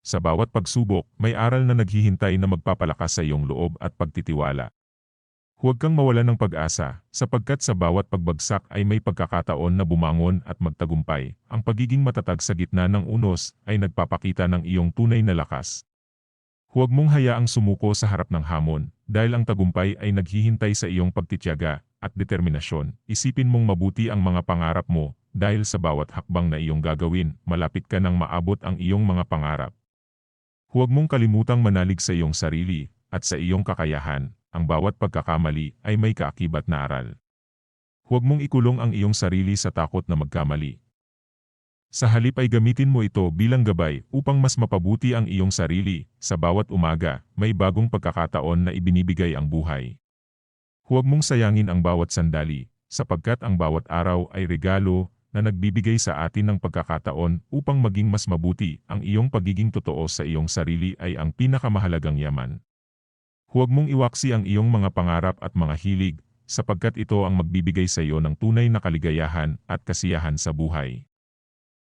Sa bawat pagsubok, may aral na naghihintay na magpapalakas sa iyong loob at pagtitiwala. Huwag kang mawalan ng pag-asa, sapagkat sa bawat pagbagsak ay may pagkakataon na bumangon at magtagumpay. Ang pagiging matatag sa gitna ng unos ay nagpapakita ng iyong tunay na lakas. Huwag mong hayaang sumuko sa harap ng hamon, dahil ang tagumpay ay naghihintay sa iyong pagtitiyaga at determinasyon. Isipin mong mabuti ang mga pangarap mo, dahil sa bawat hakbang na iyong gagawin, malapit ka nang maabot ang iyong mga pangarap. Huwag mong kalimutang manalig sa iyong sarili at sa iyong kakayahan. Ang bawat pagkakamali ay may kaakibat na aral. Huwag mong ikulong ang iyong sarili sa takot na magkamali. Sa halip ay gamitin mo ito bilang gabay upang mas mapabuti ang iyong sarili. Sa bawat umaga, may bagong pagkakataon na ibinibigay ang buhay. Huwag mong sayangin ang bawat sandali, sapagkat ang bawat araw ay regalo na nagbibigay sa atin ng pagkakataon upang maging mas mabuti. Ang iyong pagiging totoo sa iyong sarili ay ang pinakamahalagang yaman. Huwag mong iwaksi ang iyong mga pangarap at mga hilig, sapagkat ito ang magbibigay sa iyo ng tunay na kaligayahan at kasiyahan sa buhay.